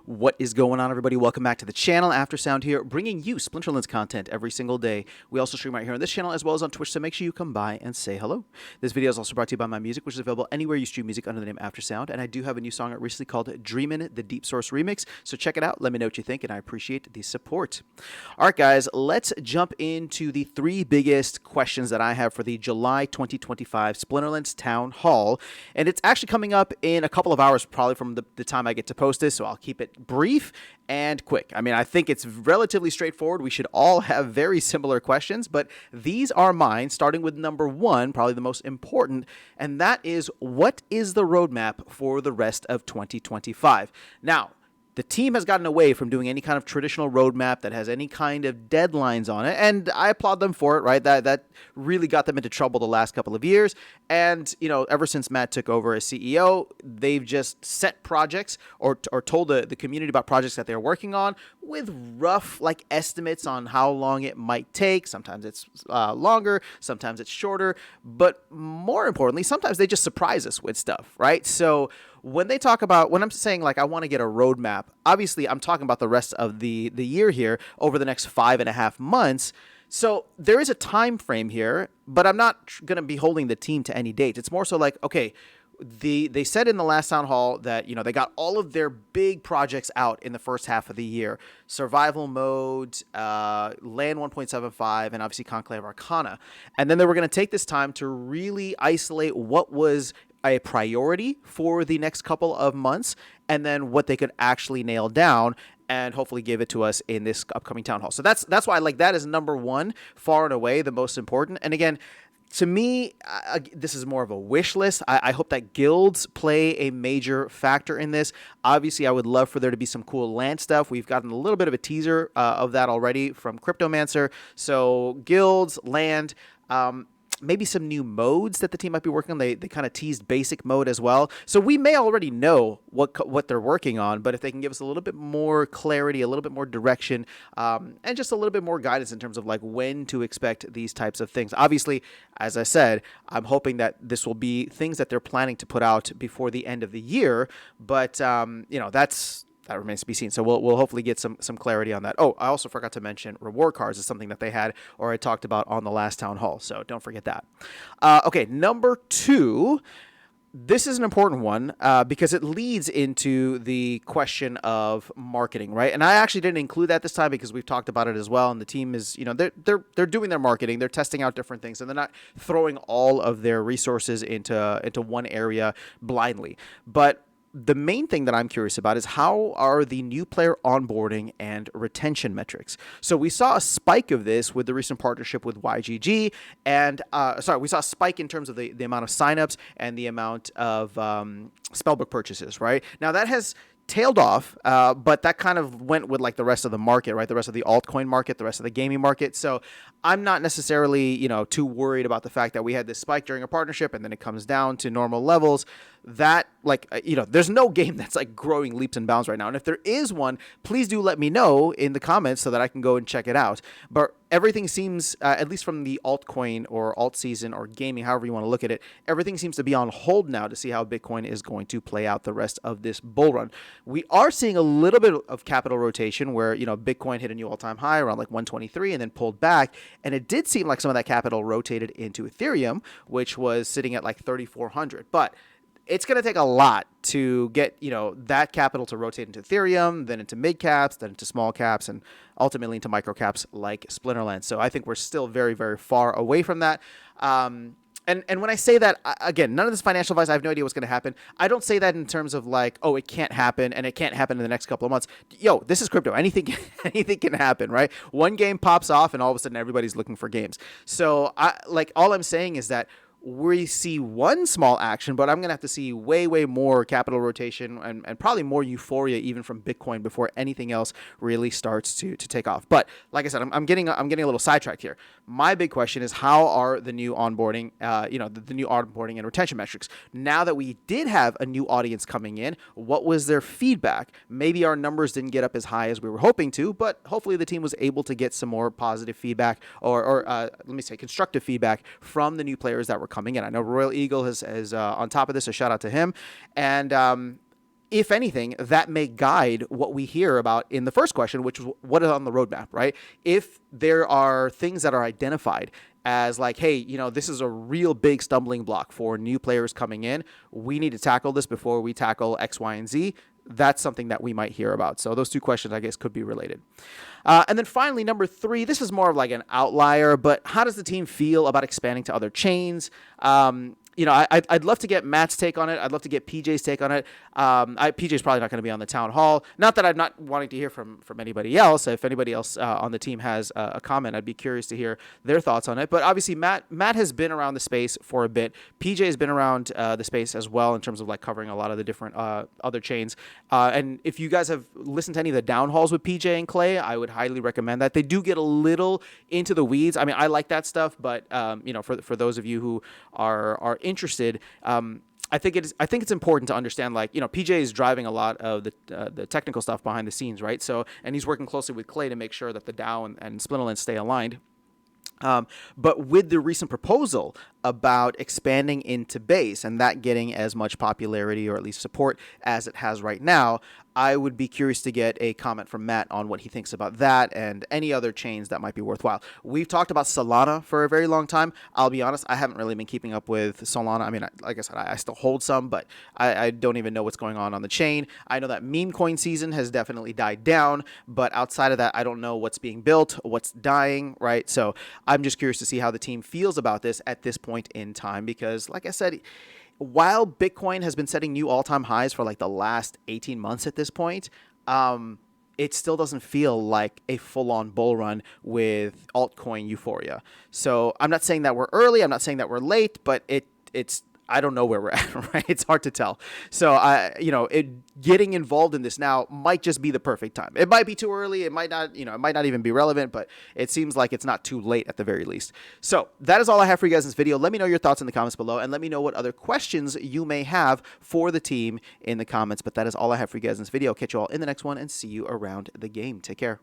What is going on, everybody? Welcome back to the channel. Aftersound here, bringing you Splinterlands content every single day. We also stream right here on this channel as well as on Twitch, so make sure you come by and say hello. This video is also brought to you by my music, which is available anywhere you stream music under the name Aftersound, and I do have a new song out recently called Dreamin', the Deep Source Remix, so check it out. Let me know what you think, and I appreciate the support. All right, guys, let's jump into the three biggest questions that I have for the July 2025 Splinterlands Town Hall, and it's actually coming up in a couple of hours, probably from the time I get to post this, so I'll keep it brief and quick. I mean, I think it's relatively straightforward. We should all have very similar questions, but these are mine, starting with number one, probably the most important, and that is, what is the roadmap for the rest of 2025? Now, the team has gotten away from doing any kind of traditional roadmap that has any kind of deadlines on it, and I applaud them for it, right? That really got them into trouble the last couple of years, and, you know, ever since Matt took over as CEO, they've just set projects or told the community about projects that they're working on with rough, like, estimates on how long it might take. Sometimes it's longer, sometimes it's shorter, but more importantly, sometimes they just surprise us with stuff, right? So when I'm saying, like, I want to get a roadmap, obviously I'm talking about the rest of the year here over the next 5.5 months. So there is a time frame here, but I'm not going to be holding the team to any date. It's more so like, okay, they said in the last town hall that, you know, they got all of their big projects out in the first half of the year: survival mode, land 1.75, and obviously Conclave Arcana. And then they were going to take this time to really isolate what was a priority for the next couple of months, and then what they could actually nail down and hopefully give it to us in this upcoming town hall. So that's why, like, that is number one, far and away the most important. And again, to me, this is more of a wish list. I hope that guilds play a major factor in this. Obviously, I would love for there to be some cool land stuff. We've gotten a little bit of a teaser of that already from Cryptomancer. So guilds, land, maybe some new modes that the team might be working on. They kind of teased basic mode as well. So we may already know what they're working on, but if they can give us a little bit more clarity, a little bit more direction, and just a little bit more guidance in terms of, like, when to expect these types of things. Obviously, as I said, I'm hoping that this will be things that they're planning to put out before the end of the year, but you know, that remains to be seen. So we'll hopefully get some clarity on that. Oh, I also forgot to mention reward cards is something that they had, or I talked about on the last town hall. So don't forget that. Okay, number two. This is an important one because it leads into the question of marketing, right? And I actually didn't include that this time because we've talked about it as well. And the team is, you know, they're doing their marketing, they're testing out different things, and they're not throwing all of their resources into one area blindly. But the main thing that I'm curious about is, how are the new player onboarding and retention metrics? So we saw a spike of this with the recent partnership with YGG, and we saw a spike in terms of the amount of signups and the amount of spellbook purchases, right? Now that has tailed off, but that kind of went with, like, the rest of the market, right? The rest of the altcoin market, the rest of the gaming market. So I'm not necessarily, you know, too worried about the fact that we had this spike during a partnership and then it comes down to normal levels. That, like, you know, there's no game that's, like, growing leaps and bounds right now. And if there is one, please do let me know in the comments so that I can go and check it out. But everything seems, at least from the altcoin or alt season or gaming, however you want to look at it, everything seems to be on hold now to see how Bitcoin is going to play out the rest of this bull run. We are seeing a little bit of capital rotation where, you know, Bitcoin hit a new all-time high around, like, 123 and then pulled back. And it did seem like some of that capital rotated into Ethereum, which was sitting at, like, 3,400. But it's going to take a lot to get, you know, that capital to rotate into Ethereum, then into mid caps, then into small caps, and ultimately into micro caps like Splinterlands. So I think we're still very, very far away from that. And when I say that, again, none of this financial advice, I have no idea what's going to happen. I don't say that in terms of, like, oh, it can't happen and it can't happen in the next couple of months. Yo, this is crypto. Anything can happen, right? One game pops off and all of a sudden everybody's looking for games. So all I'm saying is that we see one small action, but I'm going to have to see way, way more capital rotation and probably more euphoria even from Bitcoin before anything else really starts to take off. But like I said, I'm getting a little sidetracked here. My big question is, how are the new onboarding, the new onboarding and retention metrics? Now that we did have a new audience coming in, what was their feedback? Maybe our numbers didn't get up as high as we were hoping to, but hopefully the team was able to get some more positive feedback or let me say constructive feedback from the new players that were coming in. I know Royal Eagle is on top of this, a shout out to him. And if anything, that may guide what we hear about in the first question, which is what is on the roadmap, right? If there are things that are identified as like, hey, this is a real big stumbling block for new players coming in, we need to tackle this before we tackle X, Y, and Z. That's something that we might hear about. So those two questions, I guess, could be related. And then finally, number 3, this is more of like an outlier, but how does the team feel about expanding to other chains? I'd love to get Matt's take on it. I'd love to get PJ's take on it. PJ's probably not going to be on the town hall. Not that I'm not wanting to hear from anybody else. If anybody else on the team has a comment, I'd be curious to hear their thoughts on it. But obviously, Matt has been around the space for a bit. PJ has been around the space as well in terms of like covering a lot of the different other chains. And if you guys have listened to any of the down halls with PJ and Clay, I would highly recommend that. They do get a little into the weeds. I mean, I like that stuff, but for those of you who are interested, I think it's important to understand, like, PJ is driving a lot of the technical stuff behind the scenes, right? So, and he's working closely with Clay to make sure that the DAO and Splinterlands stay aligned. But with the recent proposal about expanding into base and that getting as much popularity or at least support as it has right now, I would be curious to get a comment from Matt on what he thinks about that and any other chains that might be worthwhile. We've talked about Solana for a very long time. I'll be honest, I haven't really been keeping up with Solana. I mean, like I said, I still hold some, but I don't even know what's going on the chain. I know that meme coin season has definitely died down, but outside of that, I don't know what's being built, what's dying, right? So I'm just curious to see how the team feels about this at this point in time, because like I said, while Bitcoin has been setting new all-time highs for like the last 18 months at this point, it still doesn't feel like a full-on bull run with altcoin euphoria. So I'm not saying that we're early, I'm not saying that we're late, but it's I don't know where we're at, right? It's hard to tell. So, getting involved in this now might just be the perfect time. It might be too early. It might not, it might not even be relevant, but it seems like it's not too late at the very least. So that is all I have for you guys in this video. Let me know your thoughts in the comments below, and let me know what other questions you may have for the team in the comments. But that is all I have for you guys in this video. I'll catch you all in the next one and see you around the game. Take care.